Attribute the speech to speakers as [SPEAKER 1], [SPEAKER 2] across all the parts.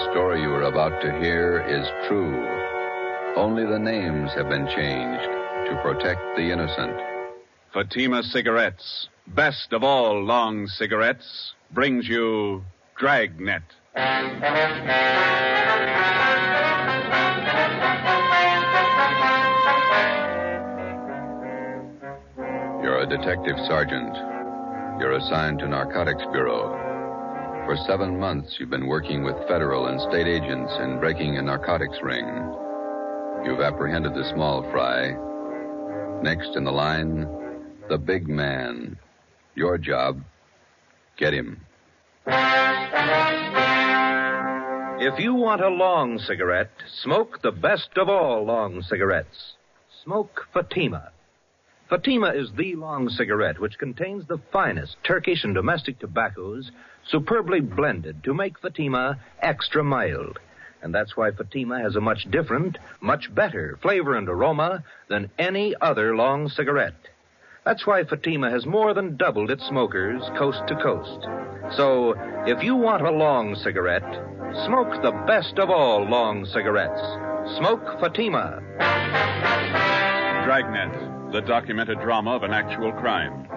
[SPEAKER 1] story you are about to hear is true. Only the names have been changed to protect the innocent.
[SPEAKER 2] Fatima Cigarettes, best of all long cigarettes, brings you Dragnet.
[SPEAKER 1] You're a detective sergeant. You're assigned to Narcotics Bureau. For 7 months, you've been working with federal and state agents in breaking a narcotics ring. You've apprehended the small fry. Next in the line, the big man. Your job, get him.
[SPEAKER 3] If you want a long cigarette, smoke the best of all long cigarettes. Smoke Fatima. Fatima is the long cigarette which contains the finest Turkish and domestic tobaccos superbly blended to make Fatima extra mild. And that's why Fatima has a much different, much better flavor and aroma than any other long cigarette. That's why Fatima has more than doubled its smokers coast to coast. So, if you want a long cigarette, smoke the best of all long cigarettes. Smoke Fatima.
[SPEAKER 2] Dragnet, the documented drama of an actual crime.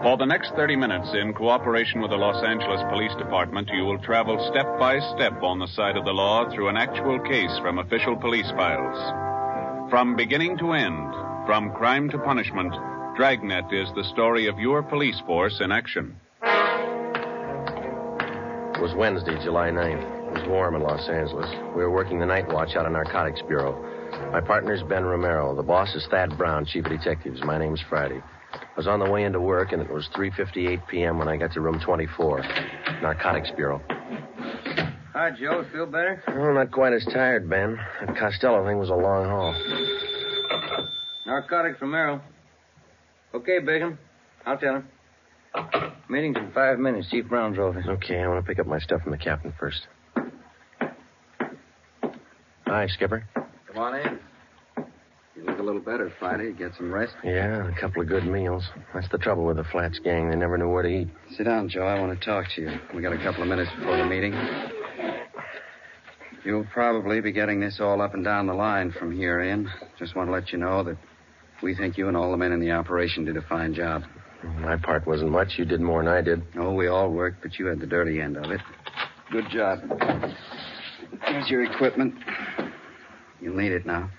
[SPEAKER 2] For the next 30 minutes, in cooperation with the Los Angeles Police Department, you will travel step by step on the side of the law through an actual case from official police files. From beginning to end, from crime to punishment, Dragnet is the story of your police force in action.
[SPEAKER 4] It was Wednesday, July 9th. It was warm in Los Angeles. We were working the night watch out of Narcotics Bureau. My partner's Ben Romero. The boss is Thad Brown, chief of detectives. My name's Friday. I was on the way into work, and it was 3:58 p.m. when I got to room 24, Narcotics Bureau.
[SPEAKER 5] Hi, Joe. Feel better?
[SPEAKER 4] Oh, not quite as tired, Ben. That Costello thing was a long haul.
[SPEAKER 5] Narcotics Romero. Okay, Bigham. I'll tell him. Meeting's in 5 minutes. Chief Brown's over.
[SPEAKER 4] Okay, I want to pick up my stuff from the captain first. Hi, Skipper.
[SPEAKER 6] Come on in. You look a little better, Friday. Get some rest?
[SPEAKER 4] Yeah, a couple of good meals. That's the trouble with the Flats gang. They never knew where to eat.
[SPEAKER 6] Sit down, Joe. I want to talk to you. We got a couple of minutes before the meeting. You'll probably be getting this all up and down the line from here in. Just want to let you know that we think you and all the men in the operation did a fine job.
[SPEAKER 4] My part wasn't much. You did more than I did.
[SPEAKER 6] Oh, we all worked, but you had the dirty end of it. Good job. Here's your equipment. You'll need it now.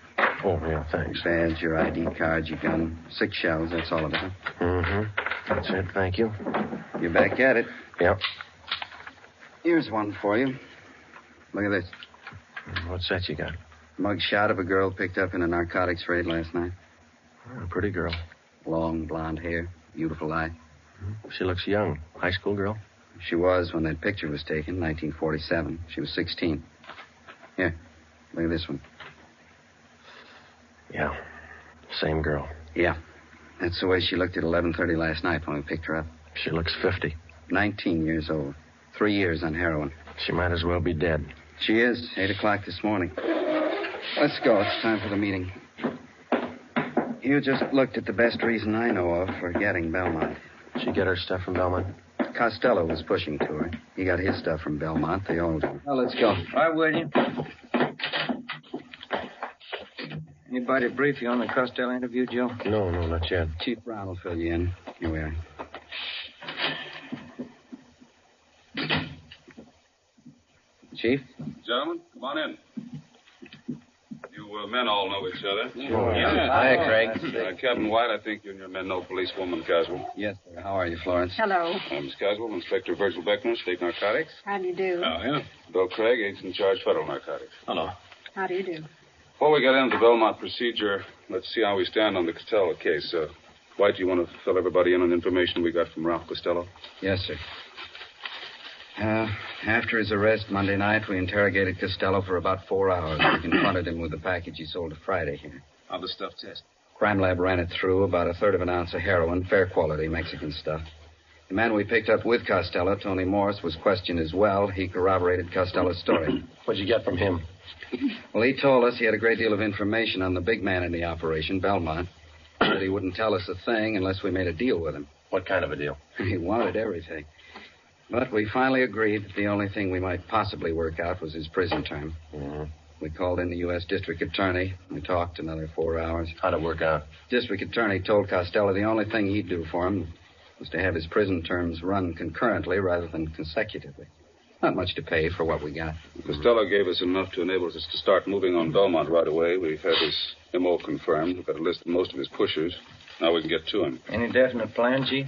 [SPEAKER 4] Oh, yeah, thanks.
[SPEAKER 6] Badge, your ID cards, your gun. 6 shells, that's all of it, huh?
[SPEAKER 4] Mm-hmm. That's it, thank you.
[SPEAKER 6] You're back at it.
[SPEAKER 4] Yep.
[SPEAKER 6] Here's one for you. Look at this.
[SPEAKER 4] What's that you got?
[SPEAKER 6] Mug shot of a girl picked up in a narcotics raid last night.
[SPEAKER 4] Oh, a pretty girl.
[SPEAKER 6] Long blonde hair, beautiful eye.
[SPEAKER 4] She looks young. High school girl?
[SPEAKER 6] She was when that picture was taken, 1947. She was 16. Here, look at this one.
[SPEAKER 4] Yeah, same girl.
[SPEAKER 6] Yeah, that's the way she looked at 11:30 last night when we picked her up.
[SPEAKER 4] She looks 50.
[SPEAKER 6] 19 years old. 3 years on heroin.
[SPEAKER 4] She might as well be dead.
[SPEAKER 6] She is. 8 o'clock this morning. Let's go. It's time for the meeting. You just looked at the best reason I know of for getting Belmont.
[SPEAKER 4] She get her stuff from Belmont?
[SPEAKER 6] Costello was pushing to her. He got his stuff from Belmont. They all do.
[SPEAKER 5] Well, let's go. Right with you. Anybody brief you on the Costello interview, Joe?
[SPEAKER 4] No, not yet.
[SPEAKER 6] Chief Brown will fill you in. Here we are. Chief?
[SPEAKER 2] Gentlemen, come on in. You men all know each other.
[SPEAKER 4] Oh, yeah. Hi, Craig.
[SPEAKER 2] Captain White, I think you and your men know policewoman Caswell.
[SPEAKER 6] Yes, sir. How are you, Florence?
[SPEAKER 7] Hello.
[SPEAKER 2] Miss Caswell, Inspector Virgil Beckner, State Narcotics.
[SPEAKER 7] How do you do?
[SPEAKER 2] Oh, yeah. Bill Craig, agent in charge, Federal Narcotics. Hello.
[SPEAKER 7] How do you do?
[SPEAKER 2] Before we get into the Belmont procedure, let's see how we stand on the Costello case. White, do you want to fill everybody in on the information we got from Ralph Costello?
[SPEAKER 6] Yes, sir. After his arrest Monday night, we interrogated Costello for about 4 hours. We confronted him with the package he sold to Friday here.
[SPEAKER 2] How'd the stuff test?
[SPEAKER 6] Crime lab ran it through, about 1/3 of an ounce of heroin, fair quality Mexican stuff. The man we picked up with Costello, Tony Morris, was questioned as well. He corroborated Costello's story.
[SPEAKER 4] What'd you get from him?
[SPEAKER 6] Well, he told us he had a great deal of information on the big man in the operation, Belmont. Said he wouldn't tell us a thing unless we made a deal with him.
[SPEAKER 4] What kind of a deal?
[SPEAKER 6] He wanted everything. But we finally agreed that the only thing we might possibly work out was his prison term.
[SPEAKER 4] Mm-hmm.
[SPEAKER 6] We called in the U.S. District Attorney. We talked another 4 hours.
[SPEAKER 4] How'd it work out?
[SPEAKER 6] District Attorney told Costello the only thing he'd do for him was to have his prison terms run concurrently rather than consecutively. Not much to pay for what we got.
[SPEAKER 7] Costello gave us enough to enable us to start moving on Belmont right away. We've had his M.O. confirmed. We've got a list of most of his pushers. Now we can get to him.
[SPEAKER 5] Any definite plan, Chief?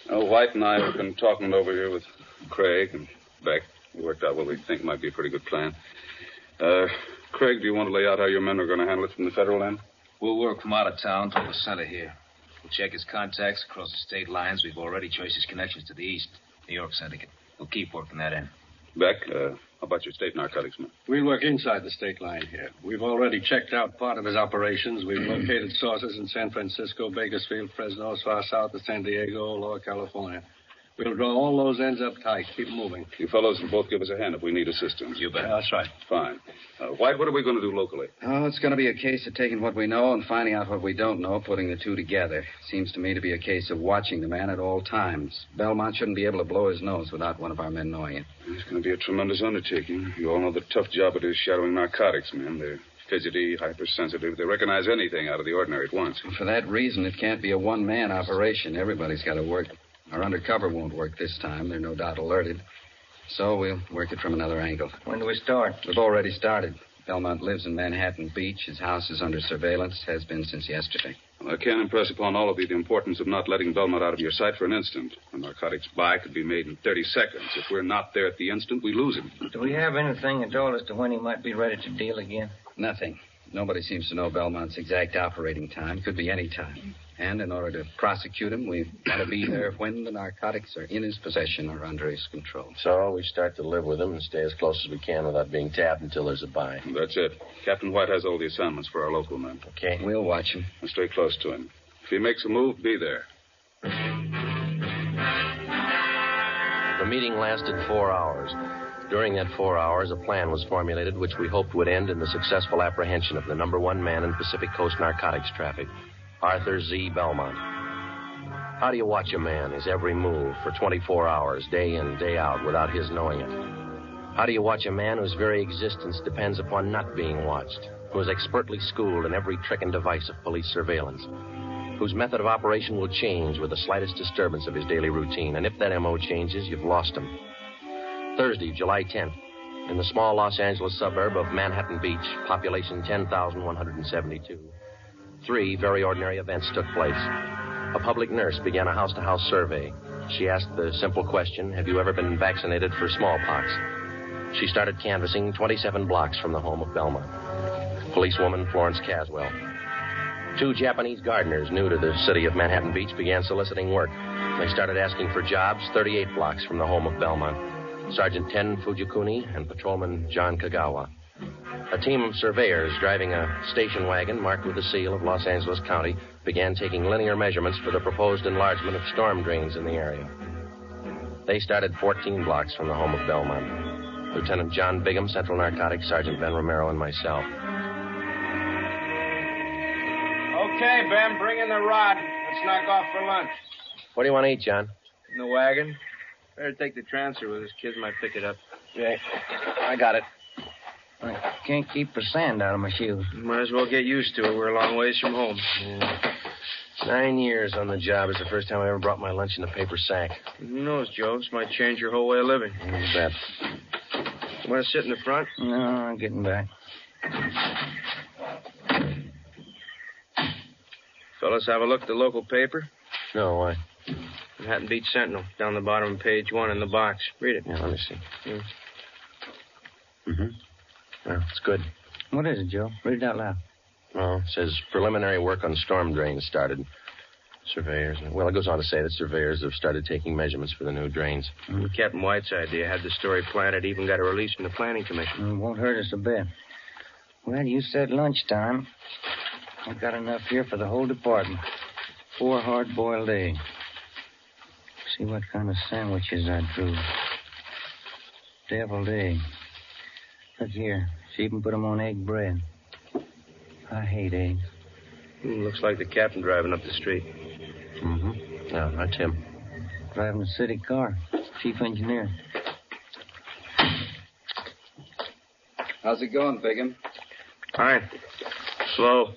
[SPEAKER 7] White and I have been talking over here with Craig and Beck. We worked out what we think might be a pretty good plan. Craig, do you want to lay out how your men are going to handle it from the federal end?
[SPEAKER 8] We'll work from out of town to the center here. We'll check his contacts across the state lines. We've already traced his connections to the east, New York syndicate. We'll keep working that end.
[SPEAKER 7] Beck, how about your state narcotics men?
[SPEAKER 9] We'll work inside the state line here. We've already checked out part of his operations. We've located sources in San Francisco, Bakersfield, Fresno, as far south as San Diego, Lower California. We'll draw all those ends up tight. Keep moving.
[SPEAKER 7] You fellows will both give us a hand if we need assistance.
[SPEAKER 8] You bet.
[SPEAKER 9] That's right.
[SPEAKER 7] Fine. White, what are we going to do locally?
[SPEAKER 6] Oh, it's going to be a case of taking what we know and finding out what we don't know, putting the two together. Seems to me to be a case of watching the man at all times. Belmont shouldn't be able to blow his nose without one of our men knowing it.
[SPEAKER 7] It's going to be a tremendous undertaking. You all know the tough job it is shadowing narcotics men. They're fidgety, hypersensitive. They recognize anything out of the ordinary at once.
[SPEAKER 6] For that reason, it can't be a one-man operation. Everybody's got to work. Our undercover won't work this time. They're no doubt alerted. So we'll work it from another angle.
[SPEAKER 5] When do we start?
[SPEAKER 6] We've already started. Belmont lives in Manhattan Beach. His house is under surveillance, has been since yesterday.
[SPEAKER 7] Well, I can't impress upon all of you the importance of not letting Belmont out of your sight for an instant. A narcotics buy could be made in 30 seconds. If we're not there at the instant, we lose him.
[SPEAKER 5] Do we have anything at all as to when he might be ready to deal again?
[SPEAKER 6] Nothing. Nobody seems to know Belmont's exact operating time. Could be any time. And in order to prosecute him, we've got to be there when the narcotics are in his possession or under his control.
[SPEAKER 4] So we start to live with him and stay as close as we can without being tapped until there's a buy.
[SPEAKER 7] That's it. Captain White has all the assignments for our local men.
[SPEAKER 4] Okay.
[SPEAKER 6] We'll watch him.
[SPEAKER 7] And stay close to him. If he makes a move, be there.
[SPEAKER 4] The meeting lasted 4 hours. During that 4 hours, a plan was formulated which we hoped would end in the successful apprehension of the number one man in Pacific Coast narcotics traffic, Arthur Z. Belmont. How do you watch a man, his every move, for 24 hours, day in, day out, without his knowing it? How do you watch a man whose very existence depends upon not being watched, who is expertly schooled in every trick and device of police surveillance, whose method of operation will change with the slightest disturbance of his daily routine, and if that M.O. changes, you've lost him? Thursday, July 10th, in the small Los Angeles suburb of Manhattan Beach, population 10,172. 3 very ordinary events took place. A public nurse began a house-to-house survey. She asked the simple question, have you ever been vaccinated for smallpox? She started canvassing 27 blocks from the home of Belmont. Policewoman Florence Caswell. 2 Japanese gardeners new to the city of Manhattan Beach began soliciting work. They started asking for jobs 38 blocks from the home of Belmont. Sergeant Ten Fujikuni and Patrolman John Kagawa. A team of surveyors driving a station wagon marked with the seal of Los Angeles County began taking linear measurements for the proposed enlargement of storm drains in the area. They started 14 blocks from the home of Belmont. Lieutenant John Bigham, Central Narcotics, Sergeant Ben Romero, and myself.
[SPEAKER 10] Okay, Ben, bring in the rod. Let's knock off for lunch.
[SPEAKER 4] What do you want to eat, John?
[SPEAKER 10] In the wagon. Better take the transfer with us. Kids might pick it up.
[SPEAKER 4] Yeah, I got it.
[SPEAKER 5] I can't keep the sand out of my shoes.
[SPEAKER 10] Might as well get used to it. We're a long ways from home.
[SPEAKER 4] Yeah. 9 years on the job. It's the first time I ever brought my lunch in a paper sack.
[SPEAKER 10] Who knows, Joe? This might change your whole way of living.
[SPEAKER 4] You bet.
[SPEAKER 10] You want to sit in the front?
[SPEAKER 5] No, I'm getting back.
[SPEAKER 10] Fellas, have a look at the local paper.
[SPEAKER 4] No, why?
[SPEAKER 10] Manhattan Beach Sentinel, down the bottom of page 1 in the box. Read it.
[SPEAKER 4] Yeah, let me see.
[SPEAKER 10] Yeah.
[SPEAKER 4] Mm-hmm. Well, it's good.
[SPEAKER 5] What is it, Joe? Read it out loud.
[SPEAKER 4] Well, it says preliminary work on storm drains started. Surveyors. Well, it goes on to say that surveyors have started taking measurements for the new drains.
[SPEAKER 10] Captain White's idea had the story planted, even got a release from the Planning Commission.
[SPEAKER 5] It won't hurt us a bit. Well, you said lunchtime. I've got enough here for the whole department. 4 hard-boiled eggs. See what kind of sandwiches I drew. Deviled egg. Look here. She even put them on egg bread. I hate eggs.
[SPEAKER 10] Looks like the captain driving up the street.
[SPEAKER 4] Mm-hmm. Yeah, that's him.
[SPEAKER 5] Driving a city car. Chief engineer.
[SPEAKER 6] How's it going, Bigham?
[SPEAKER 10] Fine. Slow.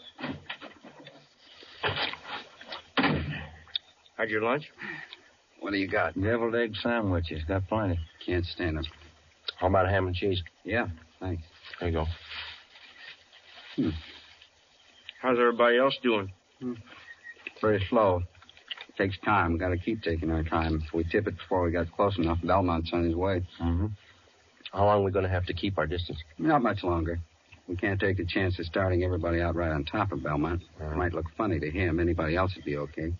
[SPEAKER 10] Had your lunch?
[SPEAKER 6] What do you got?
[SPEAKER 5] Deviled egg sandwiches. Got plenty.
[SPEAKER 6] Can't stand them.
[SPEAKER 4] How about ham and cheese?
[SPEAKER 6] Yeah, thanks.
[SPEAKER 4] There you go.
[SPEAKER 10] How's everybody else doing?
[SPEAKER 6] Very slow. Takes time. Got to keep taking our time. If we tip it before we got close enough, Belmont's on his way.
[SPEAKER 4] Mm-hmm. How long are we going to have to keep our distance?
[SPEAKER 6] Not much longer. We can't take the chance of starting everybody out right on top of Belmont. It might look funny to him. Anybody else would be okay.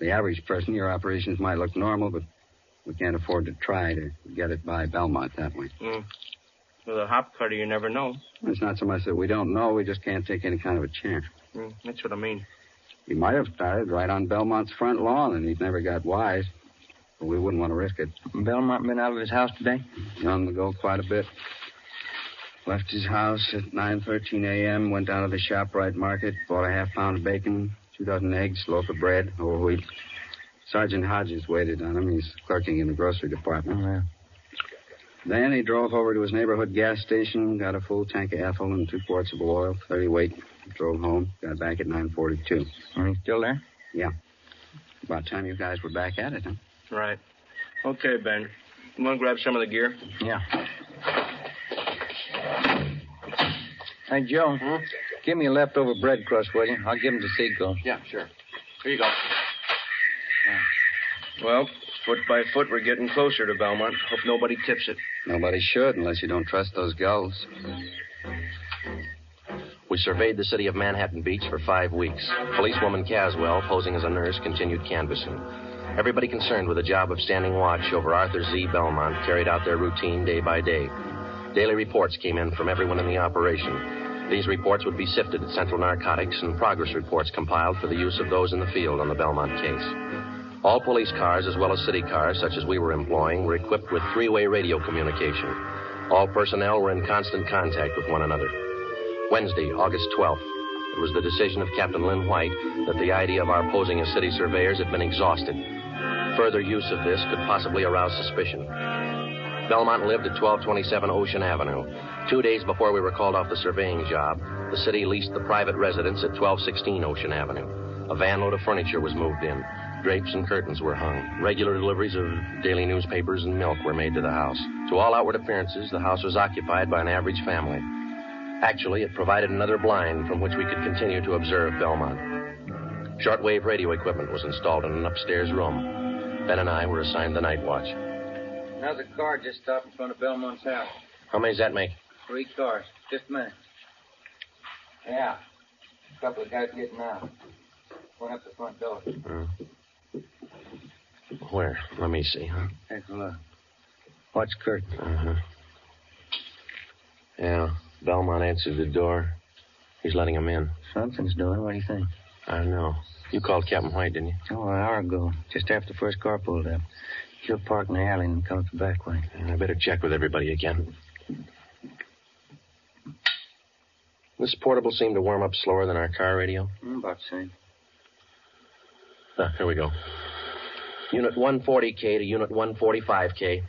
[SPEAKER 6] The average person, your operations might look normal, but we can't afford to try to get it by Belmont that way.
[SPEAKER 10] With a hop cutter, you never know.
[SPEAKER 6] It's not so much that we don't know. We just can't take any kind of a chance.
[SPEAKER 10] That's what I mean.
[SPEAKER 6] He might have started right on Belmont's front lawn, and he'd never got wise. But we wouldn't want to risk it.
[SPEAKER 5] Belmont been out of his house today?
[SPEAKER 6] On the go quite a bit. Left his house at 9:13 a.m., went down to the ShopRite market, bought a half-pound of bacon, 2 dozen eggs, loaf of bread, whole wheat. Sergeant Hodges waited on him. He's clerking in the grocery department.
[SPEAKER 5] Oh, yeah.
[SPEAKER 6] Then he drove over to his neighborhood gas station, got a full tank of ethyl and 2 quarts of oil, 30 weight. Drove home, got back at 9:42.
[SPEAKER 5] Are you still there?
[SPEAKER 6] Yeah. About time you guys were back at it, huh?
[SPEAKER 10] Right. Okay, Ben. You want to grab some of the gear?
[SPEAKER 5] Yeah. Hey, Joe. Give me a leftover bread crust, will you? I'll give him to Seagull.
[SPEAKER 6] Yeah, sure.
[SPEAKER 10] Here you go. Well, foot by foot, we're getting closer to Belmont. Hope nobody tips it.
[SPEAKER 6] Nobody should, unless you don't trust those gulls.
[SPEAKER 4] We surveyed the city of Manhattan Beach for 5 weeks. Policewoman Caswell, posing as a nurse, continued canvassing. Everybody concerned with the job of standing watch over Arthur Z. Belmont carried out their routine day by day. Daily reports came in from everyone in the operation. These reports would be sifted at Central Narcotics and progress reports compiled for the use of those in the field on the Belmont case. All police cars, as well as city cars, such as we were employing, were equipped with 3-way radio communication. All personnel were in constant contact with one another. Wednesday, August 12th. It was the decision of Captain Lynn White that the idea of our posing as city surveyors had been exhausted. Further use of this could possibly arouse suspicion. Belmont lived at 1227 Ocean Avenue. 2 days before we were called off the surveying job, the city leased the private residence at 1216 Ocean Avenue. A van load of furniture was moved in. Drapes and curtains were hung. Regular deliveries of daily newspapers and milk were made to the house. To all outward appearances, the house was occupied by an average family. Actually, it provided another blind from which we could continue to observe Belmont. Shortwave radio equipment was installed in an upstairs room. Ben and I were assigned the night watch.
[SPEAKER 5] Another car just stopped in front of Belmont's house.
[SPEAKER 4] How many does that make?
[SPEAKER 5] 3 cars. Just a minute. Yeah. A couple of guys getting out. Went up the front door.
[SPEAKER 4] Where? Let me see, huh?
[SPEAKER 5] Take a look. Watch curtain.
[SPEAKER 4] Uh-huh. Yeah. Belmont answered the door. He's letting him in.
[SPEAKER 5] Something's doing. What do you think?
[SPEAKER 4] I don't know. You called Captain White, didn't you?
[SPEAKER 5] Oh, an hour ago. Just after the first car pulled up. She'll park in the alley and come up the back way.
[SPEAKER 4] I better check with everybody again. This portable seemed to warm up slower than our car radio.
[SPEAKER 5] About the same.
[SPEAKER 4] Here we go. Unit 140K to Unit 145K.
[SPEAKER 11] 145K,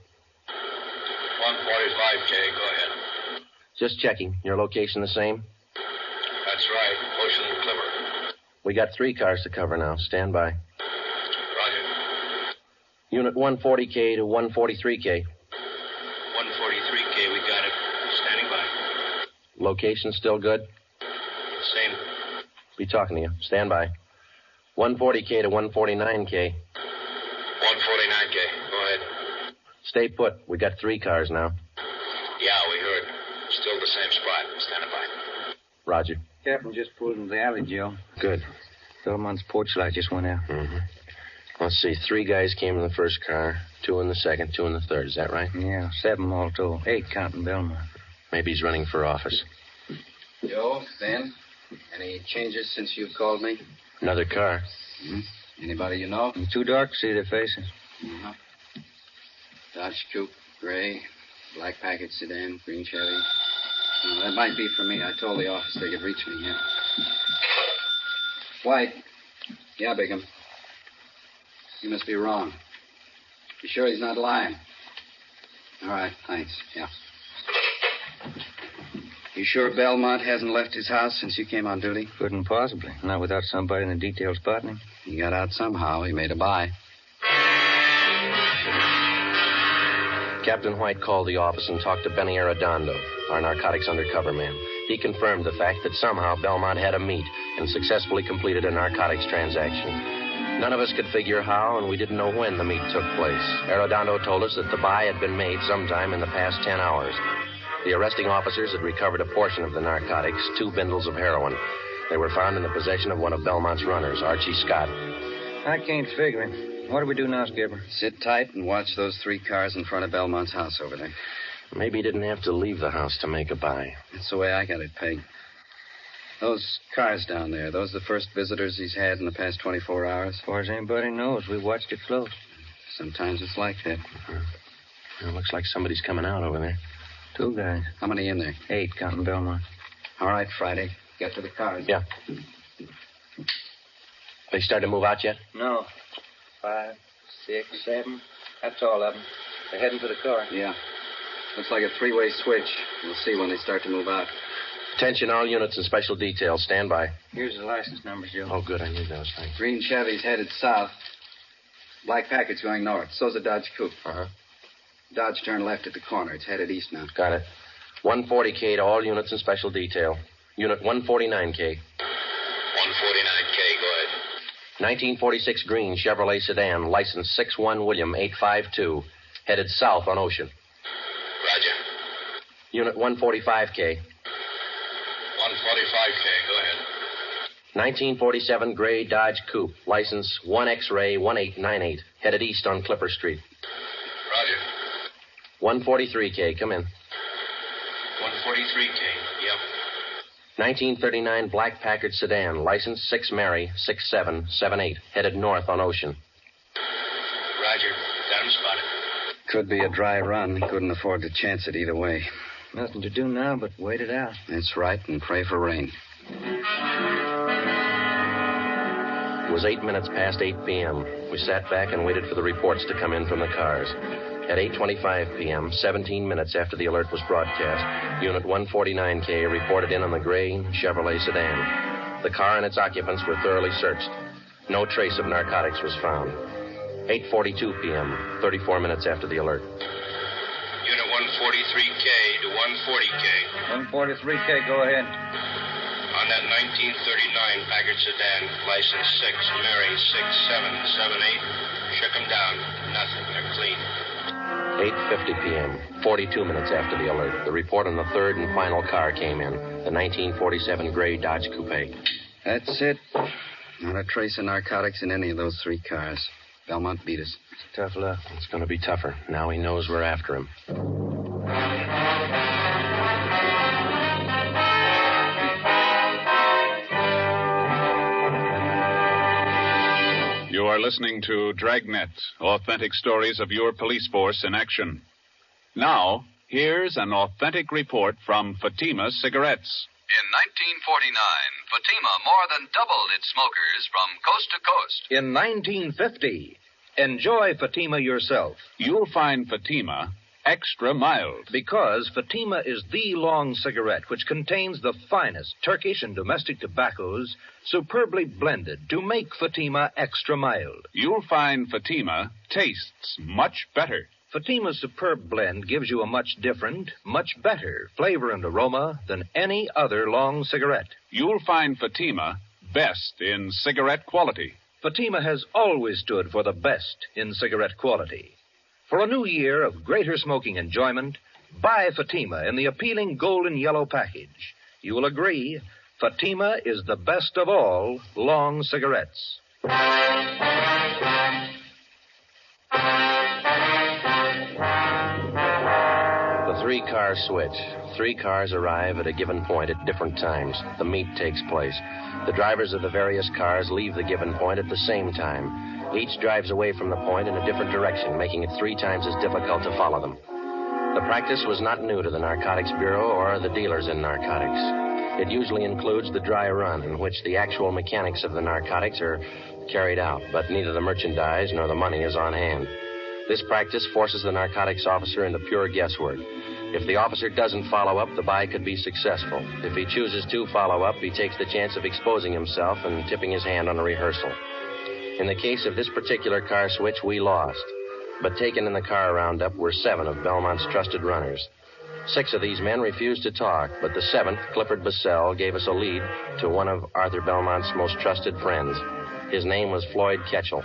[SPEAKER 11] go ahead.
[SPEAKER 4] Just checking. Your location the same?
[SPEAKER 11] That's right, Ocean Clipper.
[SPEAKER 4] We got 3 cars to cover now. Stand by.
[SPEAKER 11] Roger.
[SPEAKER 4] Unit 140K to 143K.
[SPEAKER 11] 143K, we got it. Standing by.
[SPEAKER 4] Location still good?
[SPEAKER 11] Same.
[SPEAKER 4] Be talking to you. Stand by. 140K to 149K.
[SPEAKER 11] 149K, go ahead.
[SPEAKER 4] Stay put. We got 3 cars now.
[SPEAKER 11] Yeah, we heard. Still the same spot. Standing by.
[SPEAKER 4] Roger.
[SPEAKER 5] Captain just pulled into the alley, Joe.
[SPEAKER 4] Good.
[SPEAKER 5] Belmont's porch light just went out.
[SPEAKER 4] Mm-hmm. Let's see. 3 guys came in the first car, 2 in the second, 2 in the third. Is that right?
[SPEAKER 5] Yeah, 7 all told. 8 counting Belmont.
[SPEAKER 4] Maybe he's running for office.
[SPEAKER 6] Joe, Ben, any changes since you called me?
[SPEAKER 4] Another car.
[SPEAKER 6] Mm-hmm. Anybody you know?
[SPEAKER 5] It's too dark to see their faces.
[SPEAKER 6] Uh-huh. Dodge Coupe, gray, black package sedan, green Chevy. That might be for me. I told the office they could reach me, yeah. White. Yeah, Bigham. You must be wrong. You sure he's not lying? All right, thanks. Yeah. You sure Belmont hasn't left his house since you came on duty?
[SPEAKER 5] Couldn't possibly. Not without somebody in the detail spotting him.
[SPEAKER 6] He got out somehow. He made a buy.
[SPEAKER 4] Captain White called the office and talked to Benny Arredondo, our narcotics undercover man. He confirmed the fact that somehow Belmont had a meet and successfully completed a narcotics transaction. None of us could figure how, and we didn't know when the meet took place. Arredondo told us that the buy had been made sometime in the past 10 hours. The arresting officers had recovered a portion of the narcotics, 2 bundles of heroin. They were found in the possession of one of Belmont's runners, Archie Scott.
[SPEAKER 5] I can't figure it. What do we do now, Skipper?
[SPEAKER 6] Sit tight and watch those 3 cars in front of Belmont's house over there.
[SPEAKER 4] Maybe he didn't have to leave the house to make a buy.
[SPEAKER 6] That's the way I got it pegged. Those cars down there, those are the first visitors he's had in the past 24 hours?
[SPEAKER 5] As far as anybody knows, we watched it close.
[SPEAKER 6] Sometimes it's like that.
[SPEAKER 4] It looks like somebody's coming out over there.
[SPEAKER 5] 2 guys.
[SPEAKER 6] How many in there?
[SPEAKER 5] 8, counting Belmont.
[SPEAKER 6] All right, Friday. Get to the cars.
[SPEAKER 4] Yeah. They started to move out yet?
[SPEAKER 5] No. 5, 6, 7. That's all of them. They're heading for the car.
[SPEAKER 6] Yeah. Looks like a 3-way switch. We'll see when they start to move out.
[SPEAKER 4] Attention, all units and special details. Stand by.
[SPEAKER 5] Here's the license numbers, Joe.
[SPEAKER 4] Oh, good. I need those. Thanks.
[SPEAKER 6] Green Chevy's headed south. Black Packard's going north. So's a Dodge Coupe.
[SPEAKER 4] Uh-huh.
[SPEAKER 6] Dodge turned left at the corner. It's headed east now.
[SPEAKER 4] Got it. 140K to all units and special detail. Unit 149K.
[SPEAKER 11] 149K, go ahead.
[SPEAKER 4] 1946 green Chevrolet sedan, license 61 William 852, headed south on Ocean.
[SPEAKER 11] Roger.
[SPEAKER 4] Unit 145K.
[SPEAKER 11] 145K, go ahead.
[SPEAKER 4] 1947 gray Dodge Coupe, license 1 X-ray 1898, headed east on Clipper Street.
[SPEAKER 11] Roger.
[SPEAKER 4] 143K, come in.
[SPEAKER 11] 143K, yep.
[SPEAKER 4] 1939 black Packard sedan, license 6 Mary 6778, headed north on Ocean.
[SPEAKER 11] Roger. Got him spotted.
[SPEAKER 6] Could be a dry run. Couldn't afford to chance it either way.
[SPEAKER 5] Nothing to do now but wait it out.
[SPEAKER 6] That's right, and pray for rain.
[SPEAKER 4] It was 8 minutes past 8 p.m. We sat back and waited for the reports to come in from the cars. At 8:25 p.m., 17 minutes after the alert was broadcast, Unit 149K reported in on the gray Chevrolet sedan. The car and its occupants were thoroughly searched. No trace of narcotics was found. 8:42 p.m., 34 minutes after the alert.
[SPEAKER 11] Unit 143K to 140K.
[SPEAKER 5] 143K, go ahead.
[SPEAKER 11] On that 1939 Packard sedan, license 6 Mary 6778. Shook them down. Nothing. They're clean.
[SPEAKER 4] 8:50 p.m., 42 minutes after the alert, the report on the third and final car came in, the 1947 gray Dodge Coupe.
[SPEAKER 6] That's it. Not a trace of narcotics in any of those 3 cars. Belmont beat us.
[SPEAKER 5] Tough luck.
[SPEAKER 4] It's going to be tougher. Now he knows we're after him.
[SPEAKER 2] You are listening to Dragnet, authentic stories of your police force in action. Now, here's an authentic report from Fatima Cigarettes.
[SPEAKER 12] In 1949, Fatima more than doubled its smokers from coast to coast.
[SPEAKER 3] In 1950, enjoy Fatima yourself.
[SPEAKER 2] You'll find Fatima extra mild.
[SPEAKER 3] Because Fatima is the long cigarette which contains the finest Turkish and domestic tobaccos superbly blended to make Fatima extra mild.
[SPEAKER 2] You'll find Fatima tastes much better.
[SPEAKER 3] Fatima's superb blend gives you a much different, much better flavor and aroma than any other long cigarette.
[SPEAKER 2] You'll find Fatima best in cigarette quality.
[SPEAKER 3] Fatima has always stood for the best in cigarette quality. For a new year of greater smoking enjoyment, buy Fatima in the appealing golden yellow package. You will agree, Fatima is the best of all long cigarettes.
[SPEAKER 4] The 3-car switch. 3 cars arrive at a given point at different times. The meet takes place. The drivers of the various cars leave the given point at the same time. Each drives away from the point in a different direction, making it 3 times as difficult to follow them. The practice was not new to the Narcotics Bureau or the dealers in narcotics. It usually includes the dry run, in which the actual mechanics of the narcotics are carried out, but neither the merchandise nor the money is on hand. This practice forces the narcotics officer into pure guesswork. If the officer doesn't follow up, the buy could be successful. If he chooses to follow up, he takes the chance of exposing himself and tipping his hand on a rehearsal. In the case of this particular car switch, we lost. But taken in the car roundup were 7 of Belmont's trusted runners. 6 of these men refused to talk, but the 7th, Clifford Bissell, gave us a lead to one of Arthur Belmont's most trusted friends. His name was Floyd Ketchel.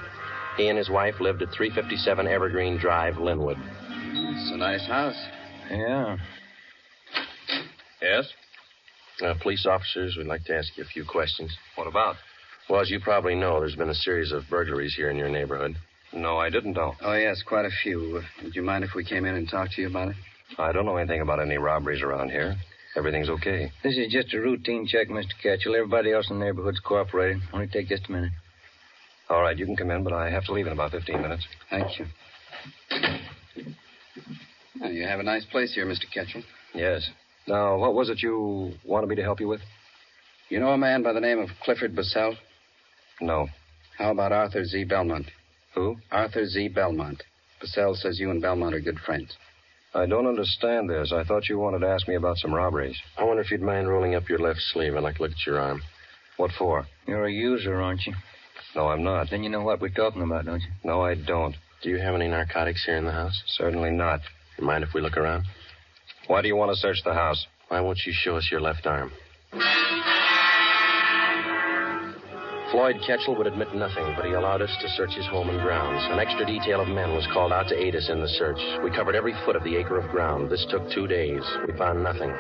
[SPEAKER 4] He and his wife lived at 357 Evergreen Drive, Linwood.
[SPEAKER 6] It's a nice house.
[SPEAKER 5] Yeah.
[SPEAKER 4] Yes? Police officers, we'd like to ask you a few questions.
[SPEAKER 13] What about?
[SPEAKER 4] Well, as you probably know, there's been a series of burglaries here in your neighborhood.
[SPEAKER 13] No, I didn't know.
[SPEAKER 6] Oh, yes, quite a few. Would you mind if we came in and talked to you about it?
[SPEAKER 13] I don't know anything about any robberies around here. Everything's okay.
[SPEAKER 5] This is just a routine check, Mr. Ketchel. Everybody else in the neighborhood's cooperating. Only take just a minute.
[SPEAKER 13] All right, you can come in, but I have to leave in about 15 minutes.
[SPEAKER 6] Thank you. Well, you have a nice place here, Mr. Ketchel.
[SPEAKER 13] Yes. Now, what was it you wanted me to help you with?
[SPEAKER 6] You know a man by the name of Clifford Bissell?
[SPEAKER 13] No.
[SPEAKER 6] How about Arthur Z. Belmont?
[SPEAKER 13] Who?
[SPEAKER 6] Arthur Z. Belmont. Bissell says you and Belmont are good friends.
[SPEAKER 13] I don't understand this. I thought you wanted to ask me about some robberies.
[SPEAKER 4] I wonder if you'd mind rolling up your left sleeve. I'd like to look at your arm.
[SPEAKER 13] What for?
[SPEAKER 5] You're a user, aren't you?
[SPEAKER 13] No, I'm not.
[SPEAKER 5] Then you know what we're talking about, don't you?
[SPEAKER 13] No, I don't.
[SPEAKER 4] Do you have any narcotics here in the house?
[SPEAKER 13] Certainly not.
[SPEAKER 4] You mind if we look around?
[SPEAKER 13] Why do you want to search the house?
[SPEAKER 4] Why won't you show us your left arm? Floyd Ketchel would admit nothing, but he allowed us to search his home and grounds. An extra detail of men was called out to aid us in the search. We covered every foot of the acre of ground. This took 2 days. We found nothing.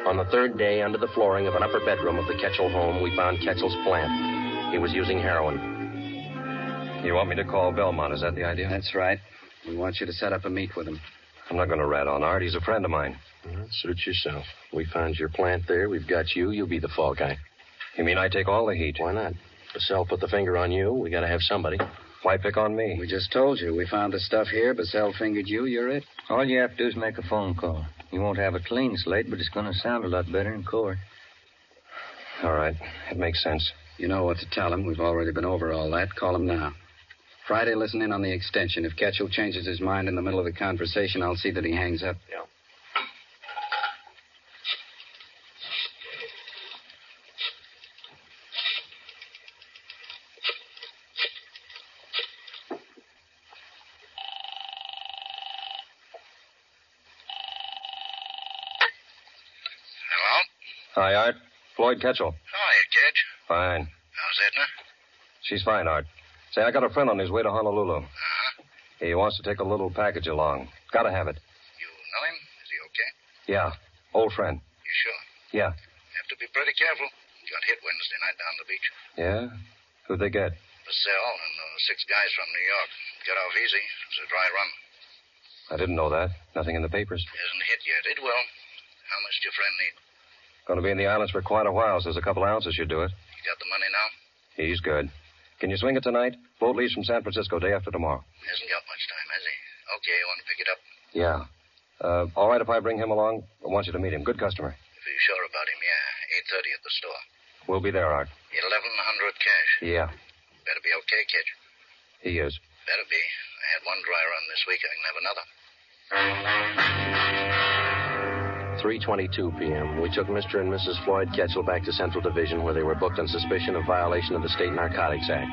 [SPEAKER 4] On the 3rd day, under the flooring of an upper bedroom of the Ketchel home, we found Ketchel's plant. He was using heroin.
[SPEAKER 13] You want me to call Belmont, is that the idea?
[SPEAKER 6] That's right. We want you to set up a meet with him.
[SPEAKER 13] I'm not going to rat on Art. He's a friend of mine.
[SPEAKER 4] Suit yourself. We found your plant there. We've got you. You'll be the fall guy.
[SPEAKER 13] You mean I take all the heat?
[SPEAKER 4] Why not? Bissell put the finger on you. We got to have somebody.
[SPEAKER 13] Why pick on me?
[SPEAKER 6] We just told you. We found the stuff here. Bissell fingered you. You're it.
[SPEAKER 5] All you have to do is make a phone call. You won't have a clean slate, but it's going to sound a lot better in court.
[SPEAKER 13] All right. It makes sense.
[SPEAKER 6] You know what to tell him. We've already been over all that. Call him now. Friday, listen in on the extension. If Ketchel changes his mind in the middle of the conversation, I'll see that he hangs up.
[SPEAKER 4] Yeah.
[SPEAKER 13] Hi, Art. Floyd Ketchel.
[SPEAKER 11] Hiya, Ketch.
[SPEAKER 13] Fine.
[SPEAKER 11] How's Edna?
[SPEAKER 13] She's fine, Art. Say, I got a friend on his way to Honolulu.
[SPEAKER 11] Uh-huh.
[SPEAKER 13] He wants to take a little package along. Gotta have it.
[SPEAKER 11] You know him? Is he okay?
[SPEAKER 13] Yeah. Old friend.
[SPEAKER 11] You sure?
[SPEAKER 13] Yeah.
[SPEAKER 11] Have to be pretty careful. Got hit Wednesday night down the beach.
[SPEAKER 13] Yeah? Who'd they get?
[SPEAKER 11] Bissell and 6 guys from New York. Got off easy. It was a dry run.
[SPEAKER 13] I didn't know that. Nothing in the papers.
[SPEAKER 11] Hasn't hit yet. It will. How much do your friend need?
[SPEAKER 13] Going to be in the islands for quite a while, so there's a couple ounces should do it.
[SPEAKER 11] You got the money now?
[SPEAKER 13] He's good. Can you swing it tonight? Boat leaves from San Francisco day after tomorrow.
[SPEAKER 11] Hasn't got much time, has he? Okay, you want to pick it up?
[SPEAKER 13] Yeah. All right if I bring him along? I want you to meet him. Good customer.
[SPEAKER 11] If you're sure about him, yeah. 8:30 at the store.
[SPEAKER 13] We'll be there, Art.
[SPEAKER 11] 1,100 cash.
[SPEAKER 13] Yeah.
[SPEAKER 11] Better be okay, Ketch.
[SPEAKER 13] He is.
[SPEAKER 11] Better be. I had one dry run this week. I can have another.
[SPEAKER 4] 3:22 p.m. We took Mr. and Mrs. Floyd Ketchel back to Central Division, where they were booked on suspicion of violation of the State Narcotics Act.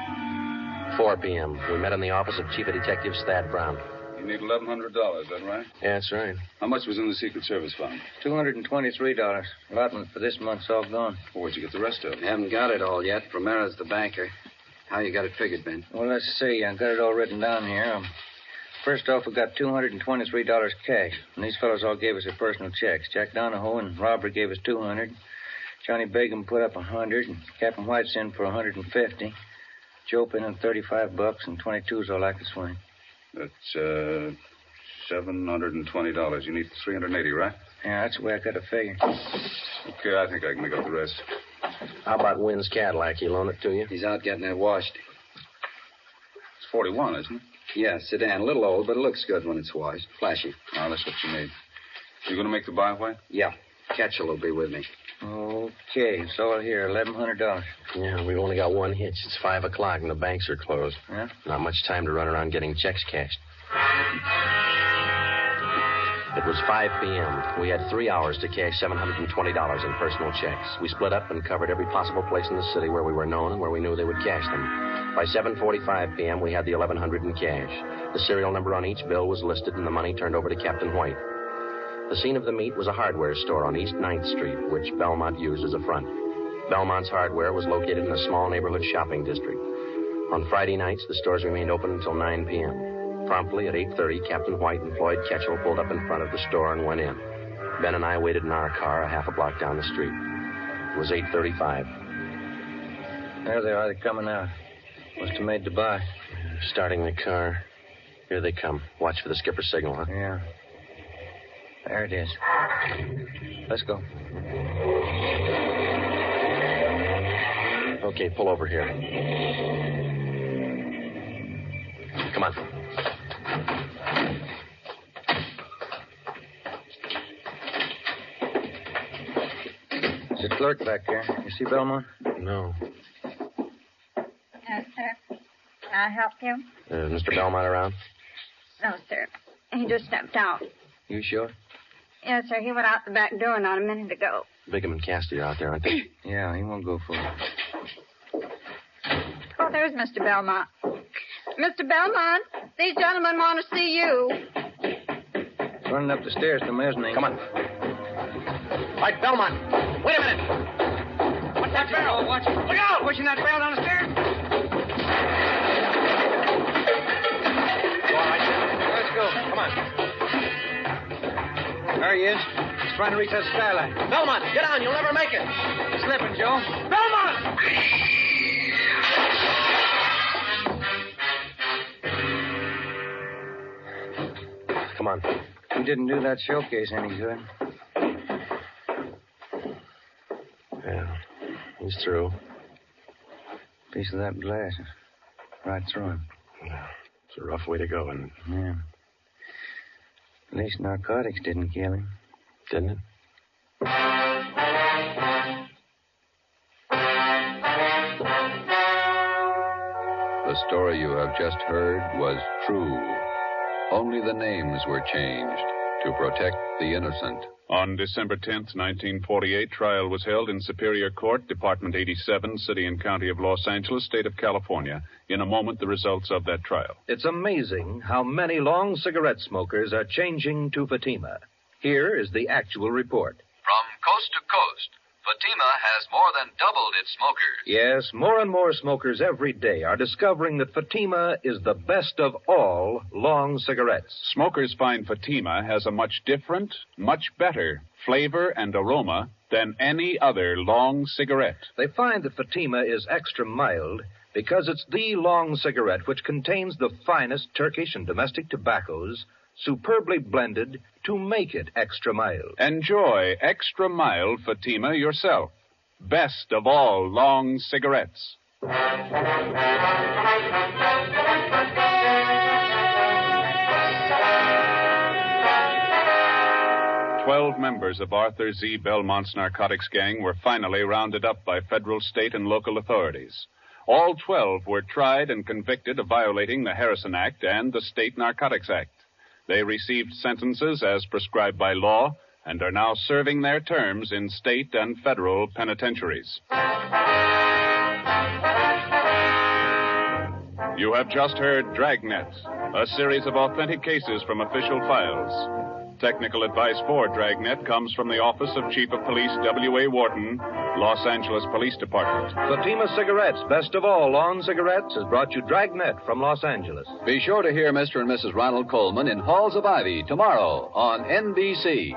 [SPEAKER 4] 4 p.m. We met in the office of Chief of Detectives Thad Brown.
[SPEAKER 7] You need $1,100, is that right?
[SPEAKER 4] Yeah, that's right.
[SPEAKER 7] How much was in the Secret Service fund?
[SPEAKER 5] $223. Allotment for this month's all gone.
[SPEAKER 7] Well, where'd you get the rest of it?
[SPEAKER 6] Haven't got it all yet. Romera's the banker. How you got it figured, Ben?
[SPEAKER 5] Well, let's see. I got it all written down here. First off, we got $223 cash. And these fellows all gave us their personal checks. Jack Donahoe and Robert gave us $200. Johnny Bacon put up $100. And Captain White's in for $150. Joe put in $35, and 22's all I could swing.
[SPEAKER 7] That's $720. You need $380, right?
[SPEAKER 5] Yeah, that's the way I got it figured.
[SPEAKER 7] Okay, I think I can make up the rest.
[SPEAKER 4] How about Wynn's Cadillac? He loan it to you?
[SPEAKER 6] He's out getting it washed.
[SPEAKER 7] It's 41, isn't it?
[SPEAKER 6] Yeah, sedan. A little old, but it looks good when it's washed. Flashy.
[SPEAKER 7] Oh, that's what you need. You going to make the buy, White?
[SPEAKER 6] Yeah. Ketchell will be with me.
[SPEAKER 5] Okay, so I'll hear $1,100.
[SPEAKER 4] Yeah, we've only got one hitch. It's 5 o'clock and the banks are closed.
[SPEAKER 5] Yeah?
[SPEAKER 4] Not much time to run around getting checks cashed. It was 5 p.m. We had 3 hours to cash $720 in personal checks. We split up and covered every possible place in the city where we were known and where we knew they would cash them. By 7:45 p.m., we had the $1,100 in cash. The serial number on each bill was listed and the money turned over to Captain White. The scene of the meet was a hardware store on East 9th Street, which Belmont used as a front. Belmont's hardware was located in a small neighborhood shopping district. On Friday nights, the stores remained open until 9 p.m. Promptly at 8:30, Captain White and Floyd Ketchell pulled up in front of the store and went in. Ben and I waited in our car a half a block down the street. It was 8:35.
[SPEAKER 5] There they are. They're coming out. Must have made the buy.
[SPEAKER 4] Starting the car. Here they come. Watch for the skipper's signal, huh?
[SPEAKER 5] Yeah. There it is. Let's go.
[SPEAKER 4] Okay, pull over here. Come on.
[SPEAKER 5] There's a clerk back there. You see Belmont?
[SPEAKER 4] No.
[SPEAKER 14] Yes, sir. Can I help you?
[SPEAKER 4] Mr. Belmont around?
[SPEAKER 14] No, sir. He just stepped out.
[SPEAKER 5] You sure?
[SPEAKER 14] Yes, sir. He went out the back door not a minute ago.
[SPEAKER 4] Bigham and Cassidy are out there, aren't they?
[SPEAKER 5] Yeah, he won't go for it.
[SPEAKER 14] Oh, there's Mr. Belmont. Mr. Belmont, these gentlemen want to see you.
[SPEAKER 5] Running up the stairs to the mezzanine.
[SPEAKER 4] Come on. Right, Belmont. Wait a minute.
[SPEAKER 10] What's that barrel? Watch it. Look out! Pushing that barrel down the stairs.
[SPEAKER 4] All right,
[SPEAKER 5] let's go. Come on. There he is. He's trying to reach that skyline.
[SPEAKER 10] Belmont, get on. You'll never make it.
[SPEAKER 5] Slipping, Joe.
[SPEAKER 10] Belmont!
[SPEAKER 4] Come on.
[SPEAKER 5] He didn't do that showcase any good.
[SPEAKER 4] Yeah, he's through.
[SPEAKER 5] Piece of that glass right through him.
[SPEAKER 4] Yeah, it's a rough way to go, isn't it?
[SPEAKER 5] Yeah. At least narcotics didn't kill him.
[SPEAKER 4] Didn't it?
[SPEAKER 1] The story you have just heard was true. Only the names were changed to protect the innocent.
[SPEAKER 2] On December 10th, 1948, trial was held in Superior Court, Department 87, City and County of Los Angeles, State of California. In a moment, the results of that trial.
[SPEAKER 3] It's amazing how many long cigarette smokers are changing to Fatima. Here is the actual report.
[SPEAKER 12] From coast to coast, Fatima has more than doubled its smokers.
[SPEAKER 3] Yes, more and more smokers every day are discovering that Fatima is the best of all long cigarettes.
[SPEAKER 2] Smokers find Fatima has a much different, much better flavor and aroma than any other long cigarette.
[SPEAKER 3] They find that Fatima is extra mild because it's the long cigarette which contains the finest Turkish and domestic tobaccos superbly blended to make it extra mild.
[SPEAKER 2] Enjoy extra mild Fatima yourself. Best of all long cigarettes. 12 members of Arthur Z. Belmont's narcotics gang were finally rounded up by federal, state, and local authorities. All 12 were tried and convicted of violating the Harrison Act and the State Narcotics Act. They received sentences as prescribed by law and are now serving their terms in state and federal penitentiaries. You have just heard Dragnet, a series of authentic cases from official files. Technical advice for Dragnet comes from the Office of Chief of Police W.A. Wharton, Los Angeles Police Department.
[SPEAKER 3] Fatima Cigarettes, best of all lawn cigarettes, has brought you Dragnet from Los Angeles.
[SPEAKER 1] Be sure to hear Mr. and Mrs. Ronald Coleman in Halls of Ivy tomorrow on NBC.